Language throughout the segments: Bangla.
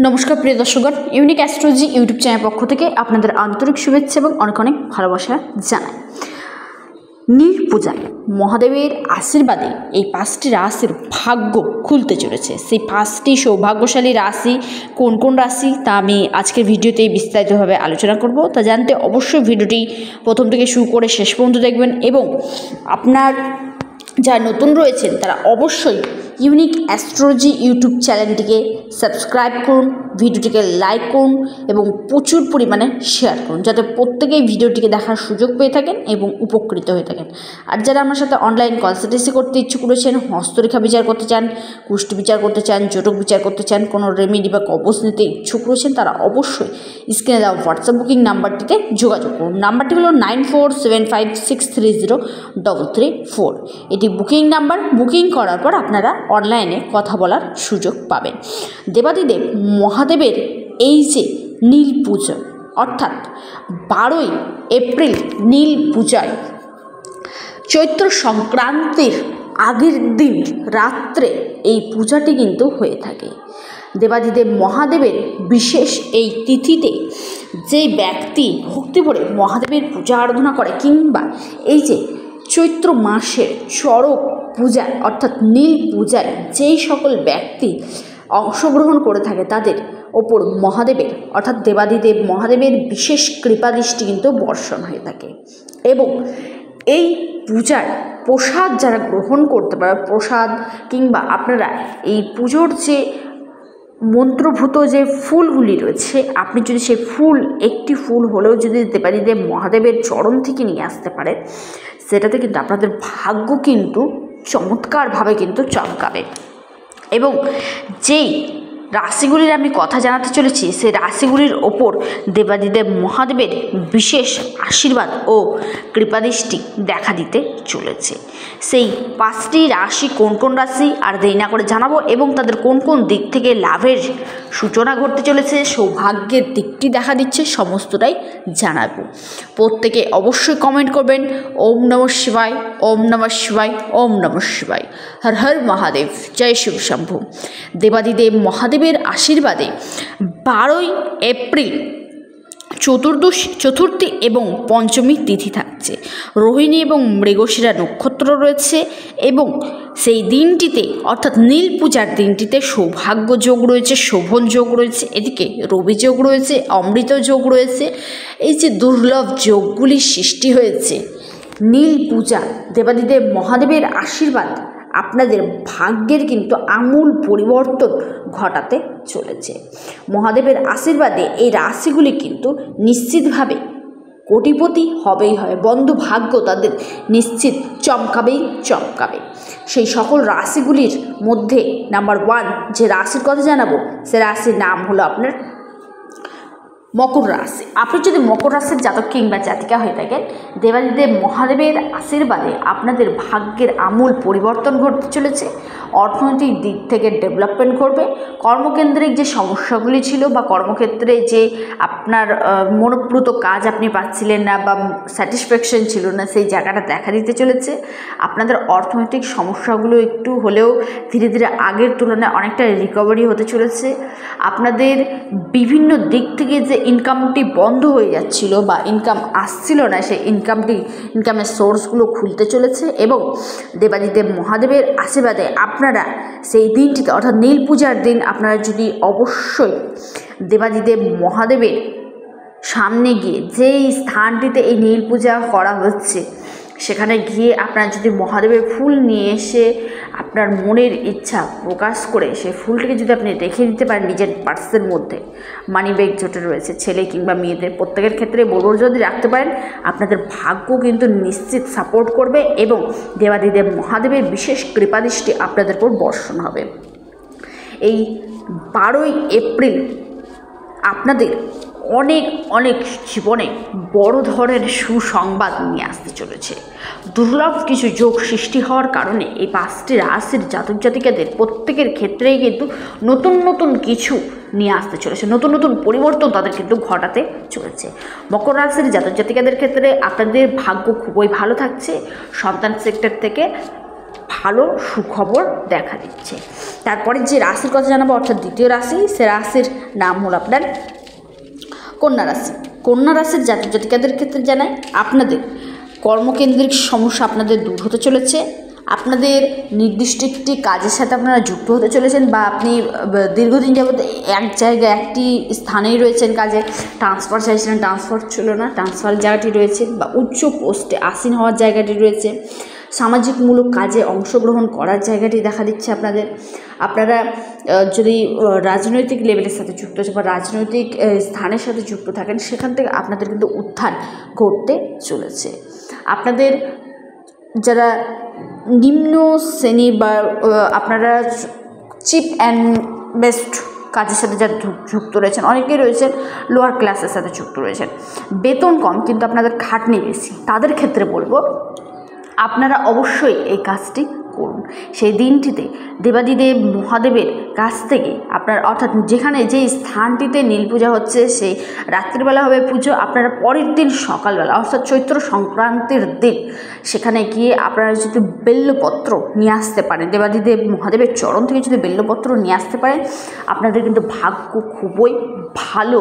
নমস্কার প্রিয় দর্শকগণ, ইউনিক অ্যাস্ট্রোলজি ইউটিউব চ্যানেল পক্ষ থেকে আপনাদের আন্তরিক শুভেচ্ছা এবং অনেক অনেক ভালোবাসা জানাই। নীল পূজায় মহাদেবের আশীর্বাদে এই 5টি রাশির ভাগ্য খুলতে চলেছে। সেই 5টি সৌভাগ্যশালী রাশি কোন কোন রাশি তা আমি আজকের ভিডিওতে বিস্তারিতভাবে আলোচনা করব। তা জানতে অবশ্যই ভিডিওটি প্রথম থেকে শুরু করে শেষ পর্যন্ত দেখবেন এবং আপনার যারা নতুন রয়েছেন তারা অবশ্যই ইউনিক অ্যাস্ট্রোলজি ইউটিউব চ্যানেলটিকে সাবস্ক্রাইব করুন, ভিডিওটিকে লাইক করুন এবং প্রচুর পরিমাণে শেয়ার করুন, যাতে প্রত্যেকেই ভিডিওটিকে দেখার সুযোগ পেয়ে থাকেন এবং উপকৃত হয়ে থাকেন। আর যারা আমার সাথে অনলাইন কনসালটেন্সি করতে ইচ্ছুক রয়েছেন, হস্তরেখা বিচার করতে চান, কুষ্টি বিচার করতে চান, জটক বিচার করতে চান, কোনো রেমেডি বা কবচ নিতে ইচ্ছুক রয়েছেন, তারা অবশ্যই স্ক্রিনে দেওয়া হোয়াটসঅ্যাপ বুকিং নাম্বারটিতে যোগাযোগ করুন। নাম্বারটি হলো 9475630334। এটি বুকিং নাম্বার। বুকিং করার পর আপনারা অনলাইনে কথা বলার সুযোগ পাবেন। দেবাদিদেব মহাদেবের এই যে নীল পুজো, অর্থাৎ 12ই এপ্রিল নীল পূজায় চৈত্র সংক্রান্তির আগের দিন রাত্রে এই পূজাটি কিন্তু হয়ে থাকে। দেবাদিদেব মহাদেবের বিশেষ এই তিথিতে যে ব্যক্তি ভক্তি ভরে মহাদেবের পূজা আরাধনা করে, কিংবা এই যে চৈত্র মাসের চড়ক পূজায় অর্থাৎ নীল পূজায় যেই সকল ব্যক্তি অংশগ্রহণ করে থাকে, তাদের ওপর মহাদেবের অর্থাৎ দেবাদিদেব মহাদেবের বিশেষ কৃপাদৃষ্টি কিন্তু বর্ষণ হয়ে থাকে। এবং এই পূজার প্রসাদ যারা গ্রহণ করতে পারে, প্রসাদ কিংবা আপনারা এই পুজোর যে মন্ত্রভূত যে ফুলগুলি রয়েছে, আপনি যদি সেই ফুল একটি ফুল হলেও যদি দেবাদিদেব মহাদেবের চরণ থেকে নিয়ে আসতে পারেন, সেটাতে কিন্তু আপনাদের ভাগ্য কিন্তু চমৎকারভাবে কিন্তু চমকাবে। এবং যেই রাশিগুলির আমি কথা জানাতে চলেছি, সেই রাশিগুলির ওপর দেবাদিদেব মহাদেবের বিশেষ আশীর্বাদ ও কৃপাদৃষ্টি দেখা দিতে চলেছে। সেই 5টি রাশি কোন কোন রাশি আর দেরি না করে জানাবো, এবং তাদের কোন কোন দিক থেকে লাভের সূচনা ঘটতে চলেছে, সৌভাগ্যের দিকটি দেখা দিচ্ছে, সমস্তটাই জানাবো। প্রত্যেকে অবশ্যই কমেন্ট করবেন ওম নমঃ শিবায়, ওম নমঃ শিবায়, ওম নমঃ শিবায়, হর হর মহাদেব, জয় শিব শম্ভু। দেবাদিদেব মহাদেবের আশীর্বাদে 12ই এপ্রিল চতুর্থী এবং পঞ্চমী তিথি থাকছে। রোহিণী এবং মৃগশিরা নক্ষত্র রয়েছে এবং সেই দিনটিতে অর্থাৎ নীল পূজার দিনটিতে সৌভাগ্য যোগ রয়েছে, শোভন যোগ রয়েছে, এদিকে রবি যোগ রয়েছে, অমৃত যোগ রয়েছে। এই যে দুর্লভ যোগগুলির সৃষ্টি হয়েছে, নীল পূজা দেবাদিদেব মহাদেবের আশীর্বাদ আপনাদের ভাগ্যের কিন্তু আমূল পরিবর্তন ঘটাতে চলেছে। মহাদেবের আশীর্বাদে এই রাশিগুলি কিন্তু নিশ্চিতভাবে কোটিপতি হবেই হবে, বন্ধু ভাগ্য তাদের নিশ্চিত চমকাবেই চমকাবে। সেই সকল রাশিগুলির মধ্যে নাম্বার 1 যে রাশির কথা জানাবো, সে রাশির নাম হলো আপনার মকর রাশি। আপনি যদি মকর রাশির জাতক কিংবা জাতিকা হয়ে থাকেন, দেবাদিদেব মহাদেবের আশীর্বাদে আপনাদের ভাগ্যের আমূল পরিবর্তন ঘটতে চলেছে। অর্থনৈতিক দিক থেকে ডেভেলপমেন্ট করবে। কর্মকেন্দ্রিক যে সমস্যাগুলি ছিল বা কর্মক্ষেত্রে যে আপনার মনোপ্রুত কাজ আপনি পাচ্ছিলেন না বা স্যাটিসফ্যাকশন ছিল না, সেই জায়গাটা দেখা দিতে চলেছে। আপনাদের অর্থনৈতিক সমস্যাগুলো একটু হলেও ধীরে ধীরে আগের তুলনায় অনেকটা রিকভারি হতে চলেছে। আপনাদের বিভিন্ন দিক থেকে যে ইনকামটি বন্ধ হয়ে যাচ্ছিল বা ইনকাম আসছিল না, সেই ইনকামের সোর্সগুলো খুলতে চলেছে। এবং দেবাদিদেব মহাদেবের আশীর্বাদে আপনারা সেই দিনটিতে অর্থাৎ নীল পূজার দিন আপনারা যদি অবশ্যই দেবাদিদেব মহাদেবের সামনে গিয়ে, যেই স্থানটিতে এই নীল পূজা করা হচ্ছে, সেখানে গিয়ে আপনারা যদি মহাদেবের ফুল নিয়ে এসে আপনার মনের ইচ্ছা প্রকাশ করে সেই ফুলটিকে যদি আপনি রেখে দিতে পারেন নিজের পার্সের মধ্যে, মানি ব্যাগ যেটা রয়েছে ছেলে কিংবা মেয়েদের প্রত্যেকের ক্ষেত্রে বলবো, যদি রাখতে পারেন আপনাদের ভাগ্য কিন্তু নিশ্চিত সাপোর্ট করবে এবং দেবাদিদেব মহাদেবের বিশেষ কৃপাদৃষ্টি আপনাদের উপর বর্ষণ হবে। এই 12ই এপ্রিল আপনাদের অনেক অনেক জীবনে বড় ধরনের সুসংবাদ নিয়ে আসতে চলেছে। দুর্লভ কিছু যোগ সৃষ্টি হওয়ার কারণে এই 5টি রাশির জাতক জাতিকাদের প্রত্যেকের ক্ষেত্রেই কিন্তু নতুন নতুন কিছু নিয়ে আসতে চলেছে, নতুন নতুন পরিবর্তন তাদের কিন্তু ঘটাতে চলেছে। মকর রাশির জাতক জাতিকাদের ক্ষেত্রে আপনাদের ভাগ্য খুবই ভালো থাকছে। সন্তান সেক্টর থেকে ভালো সুখবর দেখা দিচ্ছে। তারপরে যে রাশির কথা জানাবো অর্থাৎ দ্বিতীয় রাশি, সে রাশির নাম হলো আপনার কন্যা রাশি। কন্যা রাশির জাতক জাতিকাদের ক্ষেত্রে জানাই আপনাদের কর্মকেন্দ্রিক সমস্যা আপনাদের দূর হতে চলেছে। আপনাদের নির্দিষ্ট একটি কাজের সাথে আপনারা যুক্ত হতে চলেছেন, বা আপনি দীর্ঘদিন যাবত এক জায়গায় একটি স্থানেই রয়েছেন, কাজে ট্রান্সফার চাইছিলেন, ট্রান্সফার ছিল না, ট্রান্সফার জায়গাটি রয়েছে, বা উচ্চ পোস্টে আসীন হওয়ার জায়গাটি রয়েছে, সামাজিকমূলক কাজে অংশগ্রহণ করার জায়গাটি দেখা দিচ্ছে আপনাদের। আপনারা যদি রাজনৈতিক লেভেলের সাথে যুক্ত আছেন বা রাজনৈতিক স্থানের সাথে যুক্ত থাকেন, সেখান থেকে আপনাদের কিন্তু উত্থান ঘটতে চলেছে। আপনাদের যারা নিম্ন শ্রেণী বা আপনারা চিপ অ্যান্ড বেস্ট কাজের সাথে যারা যুক্ত রয়েছেন, অনেকেই রয়েছেন লোয়ার ক্লাসের সাথে যুক্ত রয়েছেন, বেতন কম কিন্তু আপনাদের খাটনি বেশি, তাদের ক্ষেত্রে বলবো আপনারা অবশ্যই এই কাজটি করুন। সেই দিনটিতে দেবাদিদেব মহাদেবের কাছ থেকে আপনার অর্থাৎ যেখানে যেই স্থানটিতে নীল পূজা হচ্ছে সেই রাত্রিবেলা হবে পুজো, আপনারা পরের দিন সকালবেলা অর্থাৎ চৈত্র সংক্রান্তির দিন সেখানে গিয়ে আপনারা যদি বেল্লপত্র নিয়ে আসতে পারেন, দেবাদিদেব মহাদেবের চরণ থেকে যদি বেল্লপত্র নিয়ে আসতে পারেন, আপনাদের কিন্তু ভাগ্য খুবই ভালো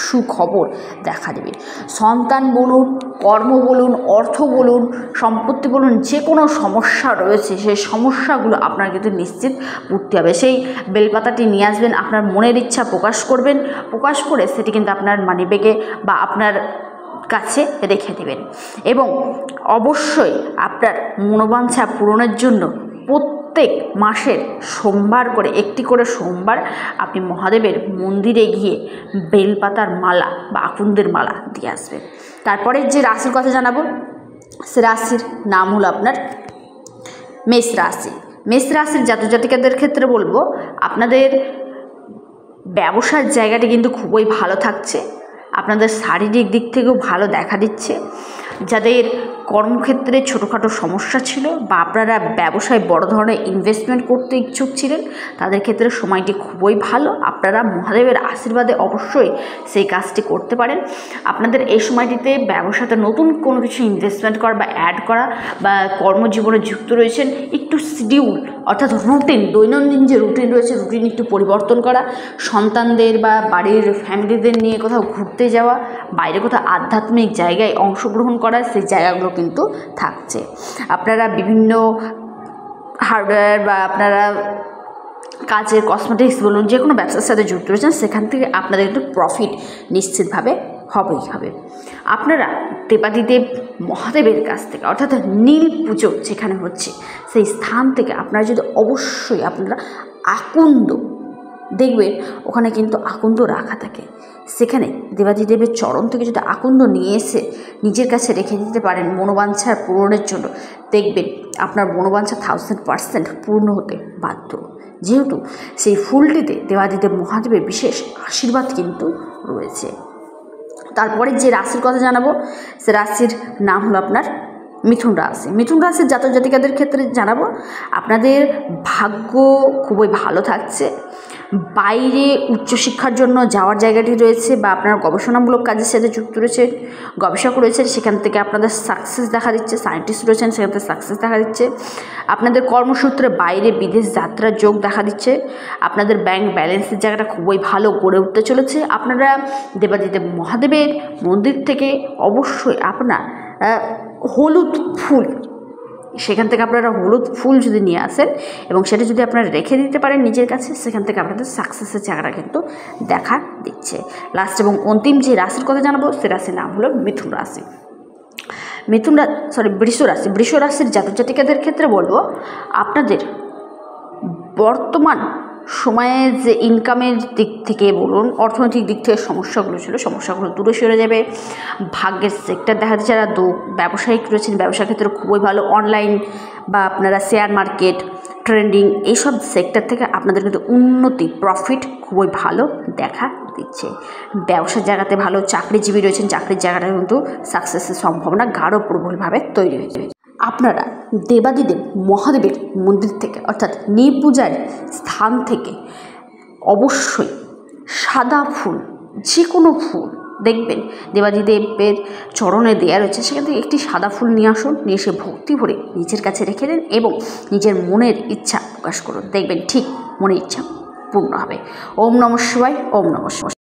সুখবর দেখা দেবে। সন্তান বলুন, কর্ম বলুন, অর্থ বলুন, সম্পত্তি বলুন, যে কোনো সমস্যা রয়েছে সেই সমস্যাগুলো আপনার কিন্তু নিশ্চিত পূর্তি হবে। সেই বেলপাতাটি নিয়ে আসবেন, আপনার মনের ইচ্ছা প্রকাশ করবেন, প্রকাশ করে সেটি কিন্তু আপনার মানিব্যাগে বা আপনার কাছে রেখে দেবেন। এবং অবশ্যই আপনার মনোবাঞ্ছা পূরণের জন্য প্রত্যেক মাসের সোমবার করে একটি করে সোমবার আপনি মহাদেবের মন্দিরে গিয়ে বেলপাতার মালা বা আকন্দের মালা দিয়ে আসবেন। তারপরে যে রাশির কথা জানাবো সে রাশির নাম হলো আপনার মেষ রাশি। মেষ রাশির জাতক জাতিকাদের ক্ষেত্রে বলবো আপনাদের ব্যবসার জায়গাটি কিন্তু খুবই ভালো থাকছে। আপনাদের শারীরিক দিক থেকেও ভালো দেখা দিচ্ছে। যাদের কর্মক্ষেত্রে ছোটোখাটো সমস্যা ছিল বা আপনারা ব্যবসায় বড় ধরনের ইনভেস্টমেন্ট করতে ইচ্ছুক ছিলেন, তাদের ক্ষেত্রে সময়টি খুবই ভালো। আপনারা মহাদেবের আশীর্বাদে অবশ্যই সেই কাজটি করতে পারেন। আপনাদের এই সময়টিতে ব্যবসাতে নতুন কোনো কিছু ইনভেস্টমেন্ট করা বা অ্যাড করা বা কর্মজীবনে যুক্ত রয়েছেন, একটু শিডিউল অর্থাৎ রুটিন, দৈনন্দিন যে রুটিন রয়েছে রুটিন একটু পরিবর্তন করা, সন্তানদের বা বাড়ির ফ্যামিলিদের নিয়ে কোথাও ঘুরতে যাওয়া, বাইরে কোথাও আধ্যাত্মিক জায়গায় অংশগ্রহণ করা, সেই জায়গাগুলো কিন্তু থাকছে। আপনারা বিভিন্ন হার্ডওয়্যার বা আপনারা কাজের কসমেটিক্স বলুন, যে কোনো ব্যবসার সাথে যুক্ত রয়েছেন, সেখান থেকে আপনাদের কিন্তু প্রফিট নিশ্চিতভাবে হবেই হবে। আপনারা দেবাদিদেব মহাদেবের কাছ থেকে অর্থাৎ নীল পুজো যেখানে হচ্ছে সেই স্থান থেকে আপনারা যদি অবশ্যই আপনারা আকন্দ দেখবেন, ওখানে কিন্তু আকন্দ রাখা থাকে, সেখানে দেবাদিদেবের চরণ থেকে যদি আকন্দ নিয়ে এসে নিজের কাছে রেখে দিতে পারেন মনোবাঞ্ছার পূরণের জন্য, দেখবেন আপনার মনোবাঞ্ছা 1000% পূর্ণ হতে বাধ্য। যেহেতু সেই ফুলটিতে দেবাদিদেব মহাদেবের বিশেষ আশীর্বাদ কিন্তু রয়েছে। তারপরে যে রাশির কথা জানাবো সে রাশির নাম হলো আপনার মিথুন রাশি। মিথুন রাশির জাতক জাতিকাদের ক্ষেত্রে জানাবো আপনাদের ভাগ্য খুবই ভালো থাকছে। বাইরে উচ্চশিক্ষার জন্য যাওয়ার জায়গাটি রয়েছে বা আপনারা গবেষণামূলক কাজের সাথে যুক্ত রয়েছেন, গবেষক রয়েছেন, সেখান থেকে আপনাদের সাকসেস দেখা দিচ্ছে। সায়েন্টিস্ট রয়েছেন, সেখান থেকে সাকসেস দেখা দিচ্ছে। আপনাদের কর্মসূত্রে বাইরে বিদেশ যাত্রার যোগ দেখা দিচ্ছে। আপনাদের ব্যাংক ব্যালেন্সের জায়গাটা খুবই ভালো গড়ে উঠতে চলেছে। আপনারা দেবাদিদেব মহাদেবের মন্দির থেকে অবশ্যই আপনার হলুদ ফুল, সেখান থেকে আপনারা হলুদ ফুল যদি নিয়ে আসেন এবং সেটা যদি আপনারা রেখে দিতে পারেন নিজের কাছে, সেখান থেকে আপনাদের সাকসেসের জায়গাটা কিন্তু দেখা দিচ্ছে। লাস্ট এবং অন্তিম যে রাশির কথা জানাবো সে রাশির নাম হলো মিথুন রাশি। বৃষ রাশি। বৃষ রাশির জাতক জাতিকাদের ক্ষেত্রে বলবো আপনাদের বর্তমান সময়ে যে ইনকামের দিক থেকে বলুন, অর্থনৈতিক দিক থেকে সমস্যাগুলো ছিল, সমস্যাগুলো দূরে সরে যাবে। ভাগ্যের সেক্টর দেখা যাচ্ছে, যারা ব্যবসায়িক রয়েছেন ব্যবসার ক্ষেত্রে খুবই ভালো। অনলাইন বা আপনারা শেয়ার মার্কেট, ট্রেন্ডিং, এইসব সেক্টর থেকে আপনাদের কিন্তু উন্নতি, প্রফিট খুবই ভালো দেখা দিচ্ছে। ব্যবসার জায়গাতে ভালো। চাকরিজীবী রয়েছেন, চাকরির জায়গাটা কিন্তু সাকসেসের সম্ভাবনা গাঢ় প্রবলভাবে তৈরি হয়ে যাবে। আপনারা দেবাদিদেব মহাদেবের মন্দির থেকে অর্থাৎ নীল পূজার স্থান থেকে অবশ্যই সাদা ফুল, যে কোনো ফুল দেখবেন দেবাদিদেবের চরণে দেয়া রয়েছে, সেখান থেকে একটি সাদা ফুল নিয়ে আসুন, নিয়ে এসে ভক্তি ভরে নিজের কাছে রেখে দিন এবং নিজের মনের ইচ্ছা প্রকাশ করুন। দেখবেন ঠিক মনের ইচ্ছা পূর্ণ হবে। ওম নমঃ শিবায়। ওম নমঃ শিবায়।